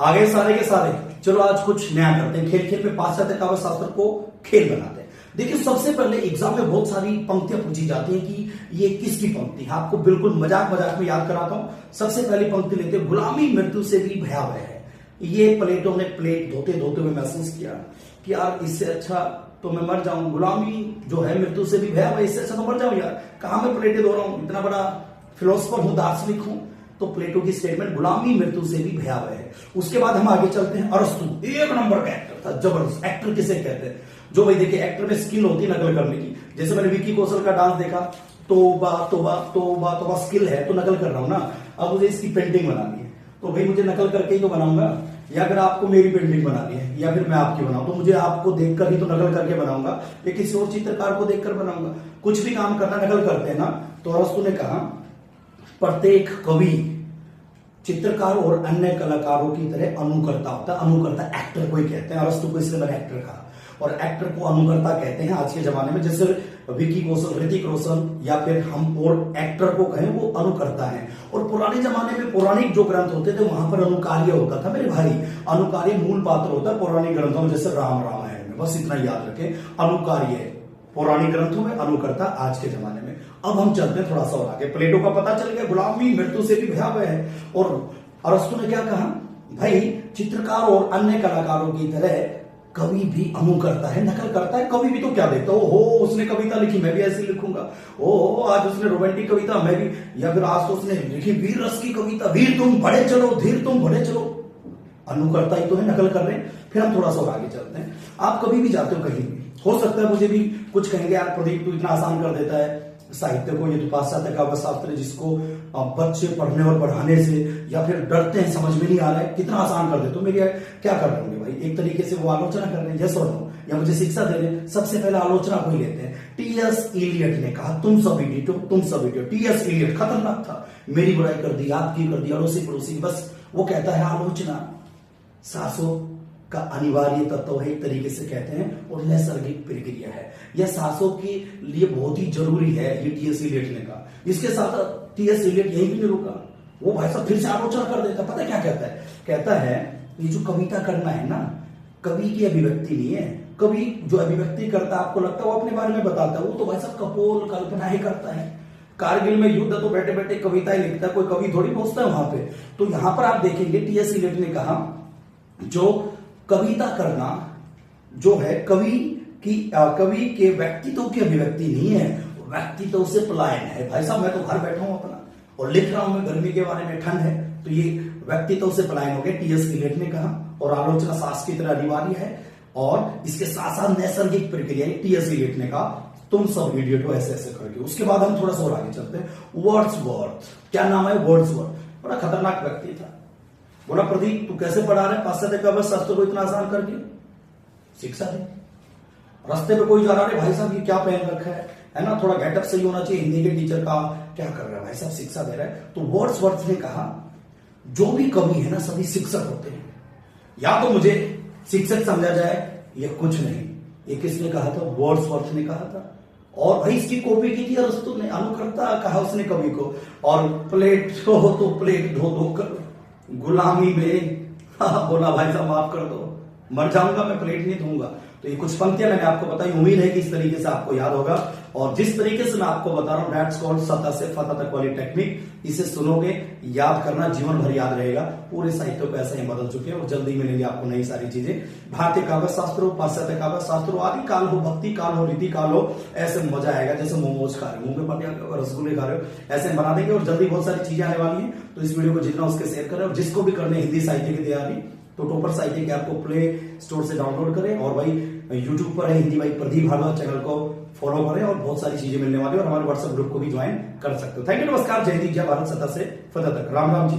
आगे सारे के सारे। चलो आज कुछ नया करते हैं, खेल खेल में पाश्चात्य काव्य शास्त्र को खेल बनाते हैं। देखिए सबसे पहले एग्जाम में बहुत सारी पंक्तियां पूछी जाती हैं कि ये किसकी पंक्ति है। आपको बिल्कुल मजाक मजाक में याद कराता हूं। सबसे पहली पंक्ति लेते हैं, गुलामी मृत्यु से भी भयावह है। ये प्लेटो ने प्लेट धोते धोते हुए महसूस किया कि यार इससे अच्छा तो मैं मर जाऊं, गुलामी जो है मृत्यु से भी भयावह, इससे अच्छा तो मर जाऊं यार, कहां मैं प्लेटें धो रहा हूं, इतना बड़ा फिलोसफर हूं, दार्शनिक हूं। तो प्लेटो की स्टेटमेंट गुलामी मृत्यु से भी भयावह है। उसके बाद हम आगे चलते हैं, अरस्तु एक नंबर का एक्टर था, जबरदस्त। एक्टर किसे कहते हैं? जो भाई देखिए एक्टर में स्किल होती है नकल करने की। जैसे मैंने विकी कौशल का डांस देखा, तोबा तोबा तोबा तोबा, स्किल है तो नकल कर रहा हूं ना। अब मुझे इसकी पेंटिंग बनानी है तो भाई मुझे नकल करके ही तो बनाऊंगा, या अगर आपको मेरी पेंटिंग बनानी है या फिर मैं आपकी बनाऊं तो मुझे आपको देखकर ही तो नकल करके बनाऊंगा, या किसी और चित्रकार को देखकर बनाऊंगा। कुछ भी काम करना नकल करते हैं ना। तो अरस्तु ने कहा प्रत्येक कवि चित्रकार और अन्य कलाकारों की तरह अनुकर्ता होता है। अनुकर्ता एक्टर को ही कहते हैं, अरस्तु को इसलिए मैंने एक्टर कहा। और एक्टर को अनुकर्ता कहते हैं आज के जमाने में। जैसे विकी कौशल, ऋतिक रोशन या फिर हम और एक्टर को कहें वो अनुकर्ता है। और पुराने जमाने में पौराणिक जो ग्रंथ होते थे वहां पर अनुकार्य होता था मेरे भाई। अनुकार्य मूल पात्र होता है पौराणिक ग्रंथों में, जैसे राम रामायण में। बस इतना याद रखें, अनुकार्य पौराणिक ग्रंथों में, अनुकर्ता आज के जमाने में। अब हम चलते हैं थोड़ा सा और आगे। प्लेटो का पता चल गया गुलामी मृत्यु से भी भयावह है। और अरस्तु ने क्या कहा, भाई चित्रकार और अन्य कलाकारों की तरह कवि भी अनुकरता है, नकल करता है। कवि भी तो क्या देखता है, ओहो उसने कविता लिखी मैं भी ऐसी लिखूंगा, ओहो आज उसने रोमांटिक कविता मैं भी, या फिर आज तो उसने लिखी वीर रस की कविता, वीर तुम बढ़े चलो, धीर तुम बढ़े चलो। अनुकरता ही तो है, नकल कर रहे हैं। फिर हम थोड़ा सा और आगे चलते हैं। आप कभी भी जाते हो कहीं भी, हो सकता है मुझे भी कुछ कहेंगे यार प्रदीप तू इतना आसान कर देता है साहित्य को, ये तो पाश्चात्य काव्य शास्त्र जिसको बच्चे पढ़ने और पढ़ाने से या फिर डरते हैं, समझ में नहीं आ रहा है, कितना आसान कर देते हो। मेरी क्या कर रहे होंगे भाई, एक तरीके से वो आलोचना कर रहे हैं, यस और नो, या मुझे शिक्षा दे रहे हैं। सबसे पहले आलोचना को ही लेते हैं। टी.एस. इलियट ने कहा तुम सब इडियट हो, तुम सब इडियट। टी.एस. इलियट खतरनाक था, मेरी बुराई कर दी, आपकी कर दी, अड़ोसी पड़ोसी। बस वो कहता है आलोचना सासों का अनिवार्य तत्व है, एक तरीके से कहते हैं, और नैसर्गिक प्रक्रिया है। यह सांसों के लिए बहुत ही जरूरी है, ये टी.एस. इलियट ने कहा। इसके साथ टी.एस. इलियट यही भी नहीं रुका, वो भाई साहब फिर से आलोचना कर देता। पता क्या कहता है? कहता है ये जो कविता करना है ना, कवि की अभिव्यक्ति नहीं है। कवि जो अभिव्यक्ति करता है आपको लगता है वो अपने बारे में बताता है, वो तो भाई साहब कपोल कल्पनाएं करता है। कारगिल में युद्ध तो बैठे बैठे कविताएं लिखता है, कोई कवि थोड़ी पहुंचता है वहां पे। तो यहां पर आप देखेंगे टी.एस. इलियट ने कहा जो कविता करना जो है कवि के व्यक्तित्व की अभिव्यक्ति नहीं है, व्यक्तित्व से पलायन है। भाई साहब मैं तो घर बैठा हूं अपना और लिख रहा हूं, मैं गर्मी के बारे में, ठंड है, तो ये व्यक्तित्व से पलायन हो गया, टी.एस. इलियट ने कहा। और आलोचना सास की तरह अनिवार्य है, और इसके साथ साथ नैसर्गिक प्रक्रिया, टी.एस. इलियट ने कहा तुम सब इडियट हो, ऐसे ऐसे करके। उसके बाद हम थोड़ा सा और आगे चलते हैं। वर्ड्सवर्थ, क्या नाम है? वर्ड्सवर्थ बड़ा खतरनाक व्यक्ति था। बोला प्रदीप तू कैसे पढ़ा रहे पाश्चात्य काव्य शास्त्र को इतना आसान करके, शिक्षा दे। रास्ते पे कोई जा रहा है, भाई साहब ये क्या पहन रखा है ना, थोड़ा गेटअप सही होना चाहिए, हिंदी के टीचर का क्या कर रहा है भाई साहब, शिक्षा दे रहा है। तो वर्ड्सवर्थ ने कहा जो भी कवि है ना सभी शिक्षक होते हैं, या तो मुझे शिक्षक समझा जाए या कुछ नहीं। ये किसने कहा था? वर्ड्सवर्थ ने कहा था। और भाई इसकी कॉपी की थी अरस्तु ने, अनुकर्ता कहा उसने कवि को। और प्लेट हो तो प्लेट धो धो कर गुलामी में बोला भाई साहब माफ कर दो, मर जाऊंगा मैं, प्लेट नहीं धोऊंगा। तो ये कुछ पंक्तियां मैंने आपको बताई, उम्मीद है कि इस तरीके से आपको याद होगा। और जिस तरीके से मैं आपको बता रहा हूं दैट्स कॉल्ड सता से फता तक वाली टेक्निक, इसे सुनोगे, याद करना, जीवन भर याद रहेगा। पूरे साहित्य को ऐसे ही बदल चुके हैं और जल्दी मिलेंगे आपको नई सारी चीजें। भारतीय काव्य शास्त्र हो, पाश्चात्य काव्य शास्त्र हो, आदि काल हो, भक्ति काल हो, रीति काल हो, ऐसे मजा आएगा। जैसे मोमोज खा रहे हो, मुंह में पानी आ गया, रसगुल्ले खा रहे हो, ऐसे बना देंगे। और जल्दी बहुत सारी चीजें आने वाली है, तो इस वीडियो को जितना उसके शेयर करें। और जिसको भी करने हिंदी साहित्य की तैयारी, तो टॉपर साहित्य के ऐप को प्ले स्टोर से डाउनलोड करें। और भाई यूट्यूब पर है हिंदी भाई प्रदीप हालवा, चैनल को फॉलो करें और बहुत सारी चीजें मिलने वाली है। और हमारे व्हाट्सएप ग्रुप को भी ज्वाइन कर सकते हो। थैंक यू, नमस्कार, जय हिंद, जय भारत, सता से फता तक, राम राम जी।